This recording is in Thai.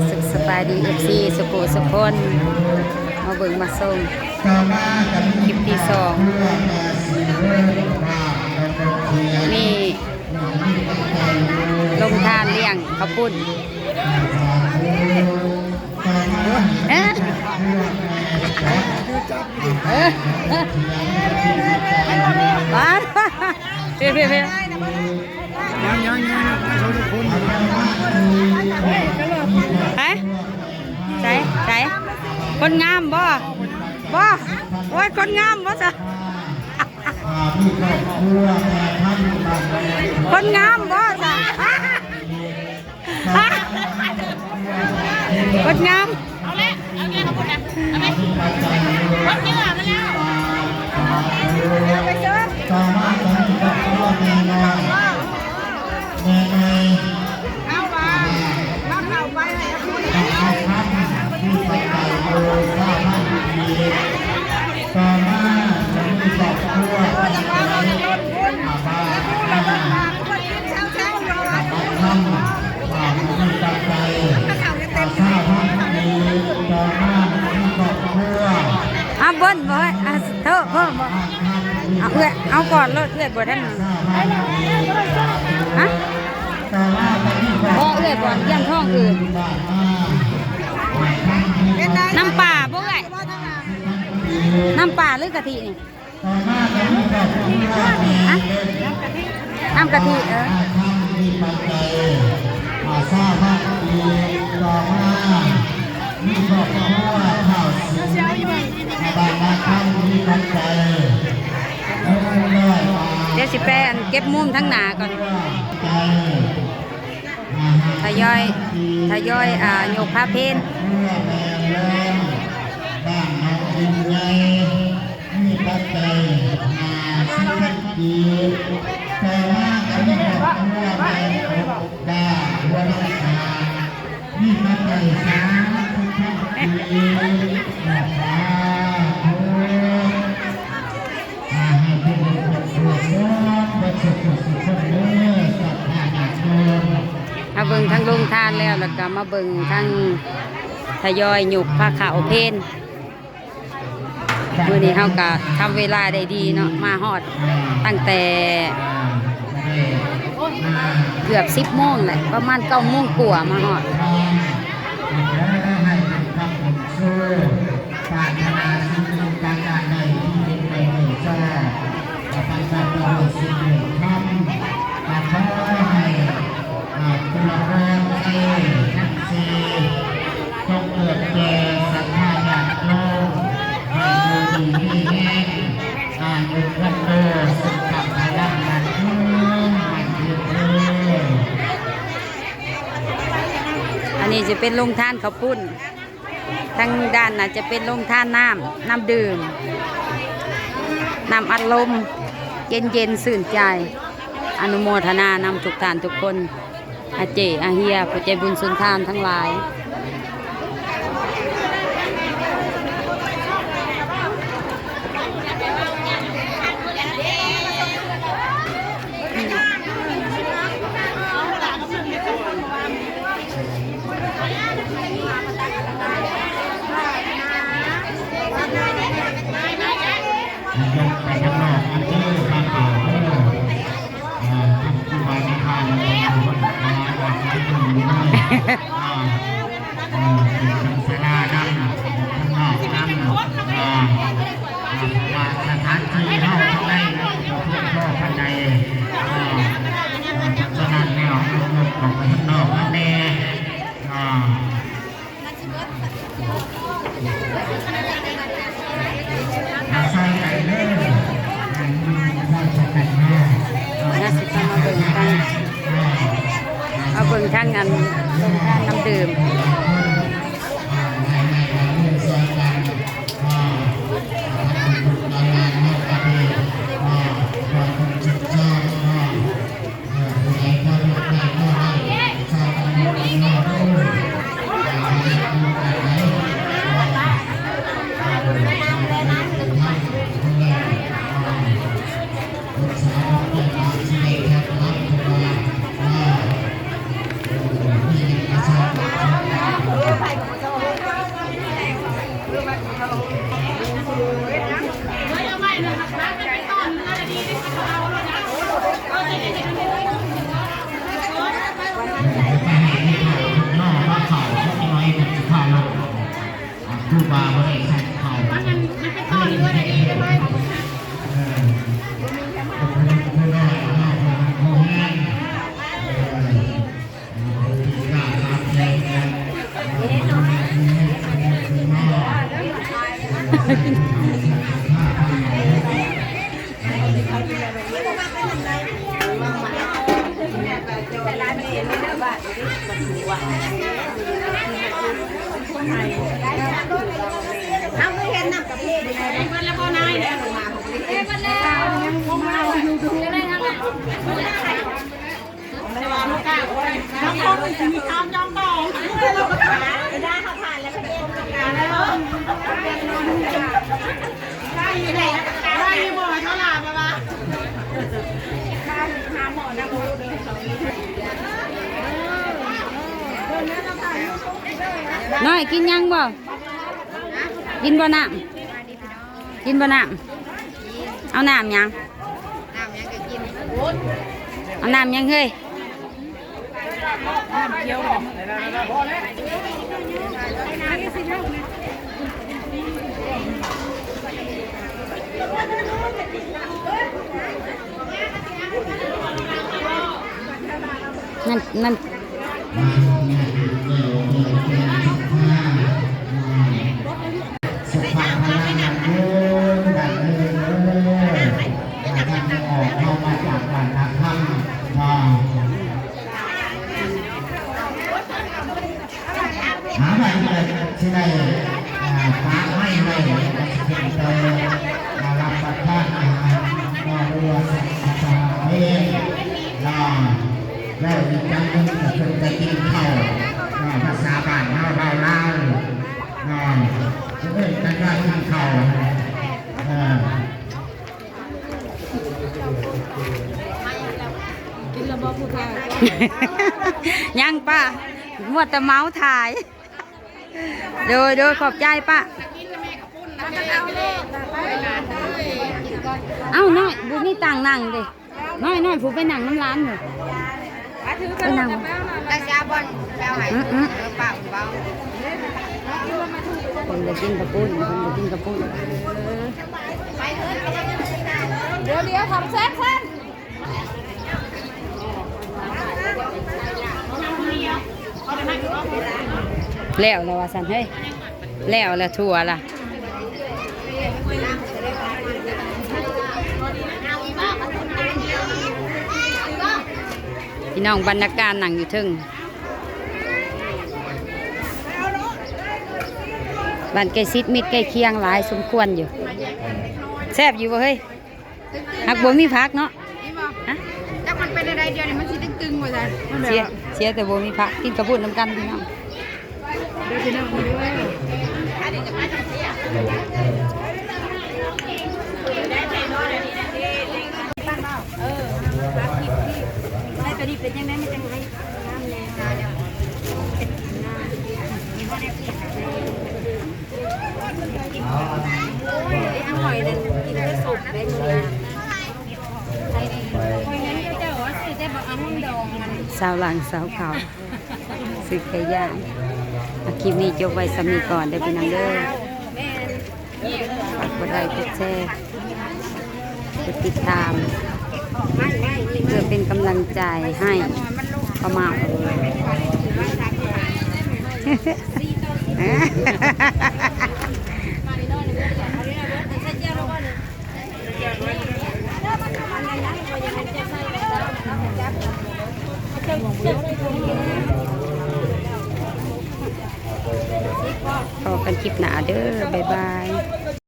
สุขสบายดีFCสุโขสุพลมาเบิ่งมาส่งคลิปที่2มีลงทานเลี้ยงข้าวปุ้นบ้านเพี้ยใช่คนงามบ่โอ้ยคนงามบ่จ้ะคนงามบ่จ้ะคนงามเอาเลยเอาเงี้ยเอาคนนะเอาไหมคนเยอะมาแล้วไปเจอเอามาเอาไปต่อมาจะมีครอบครัวทำข้าวทำมีปัจจัยข้าวห้องดีต่อมามีครอบครัวเบิ้ลบ่เถอะเพิ่มบ่เอาก่อนรถเอื้อยบ่ท่านฮะบ่เอื้อยบ่เยี่ยมท้องอื่นน้ำป่าบ่ไงน้ำป่าหรือกะทินี่ฮะน้ำกะทิทราบว่าดีต่อมามีครอบครัวข่าวเสียงบางมาคำมีปัจจัยเดี๋ยวสิแปนเก็บมุมทั้งหนาก่อนทยอยโยกผ้าเพนบ้านเราดินใหญ่มีปัจจัยสิบปีแต่ว่าการที่ครอบครัวแม่ได้หัวรักษามีปัจจัยสามปีนะคะให้เป็นครอบครัวประสบสุขคนเมื่อสัตว์หนักเดิมมาเบิ่งทั้งลงทานแล้วก็มาเบิ่งทั้งทยอยหยุกผ้าขาวเพนมื้อนี้เฮาก็ทำเวลาได้ดีเนาะมาฮอดตั้งแต่เกือบ10 โมงแหละประมาณ9 โมงกว่ามาฮอดต้องเกิดแก่สัทธาญาติโยมให้ดูดีมีแห้งอยู่กันโตสุขภาพร่างกายอันนี้จะเป็นโรงทานข้าวปุ้นทางด้านน่ะจะเป็นโรงทานน้ำดื่มน้ำอัดลมเย็นสื่นใจอนุโมทนานำทุกท่านทุกคนอาเจอาเฮียผู้ใจบุญสุนทานทั้งหลายไปข้างนอกอันที่ทางอ่าวทางที่มาในทางมาวันที่1นี้เป็นเสนานั่งข้างนอกนั่งมาสถานที่เข้าข้างในเพื่อนพ่อภายในฉะนั้นแล้วออกไปข้างนอกนั่นแน่ใส่ไก่เล่น่าสิมาเบิ่งกันเอาเบิ่งทางงานลงทานน้ำดื่ม ผู้บ่าวไม่ได้ขัดเขามันเป็นต้นด้วยนะใช่ไหมผู้น้อยผู้แห้งกล้าทำแรงกันเอาไม่เห็นนำกับพี่มันแล้วก็นายเนี่ยมามันแล้วมาอยู่ดูได้ทั้งนั้นแต่ว่าลูกก้าทั้งคนมีทางยอมต่อได้เขาผ่านแล้วก็เองทำงานแล้วได้ยังไงได้ยังบ่เท่าไหร่ปะวะหาหมอนะโมเดินน้อยกินยังบ่กินบ่น้ำกินบ่น้ำเอาน้ำยังเอาน้ำยังเฮ้ยนั่นสุขภาพพลังงานเยอะแบบนี้เลยท่านออกเข้ามาจากบ้านนักธรรมหาใบเกิดที่ได้ฟ้าให้ไว้เพียงแต่มารับประทานอาหารมาเรือสัตว์เองแล้วอีกอย่างหนึ่งก็คือไปกินข้าวภาษาบ้านเฮาเล่าจะเป็นการว่ากินข้าวกินระบบผู้ชาย ยังป้ามัวแต่เมาส์ถ่ายโดยขอบใจป้าเอ้าน้อยบุนี่ต่างนั่งดิน้อยผู้ไปนั่งน้ำร้านเหรอไปนั่ง แต่ชาบอลแปลว่าเปล่าเปล่าคนจะกินกระปุ้นเดี๋ยวทำเซ็ตเส้นแล้วว่าสันเฮ้ยแล้วถั่วล่ะพี่น้องบรรณาการหนังอยู่ทึ่งบ้านใกล้ซิดมิดใกล้เคียงหลายสมควรอยู่แซ่บอยู่บ่เฮ้ยหักบัวมีพักเนาะฮะ ถ้ามันเป็นอะไรเดียวนี่มันสิตึงๆหมดเลย เสียแต่บัวมีพักกินกระปุ้นน้ำกันพี่น้องตัวนี้เป็นยังไงไม่จังไรน้ำแรงอร่อยเลยกินได้สุกได้มือสาวหลังสาวขาวสึกไก่ย่างคลิปนี้จบไว้สำนีก่อนเดี๋ยวพี่น้องเด้อฝากกดไลค์กดแชร์กดติดตามเพื่อเป็นกำลังใจให้ป้าเมาพอกันคลิปหนาเด้อบ๊ายบาย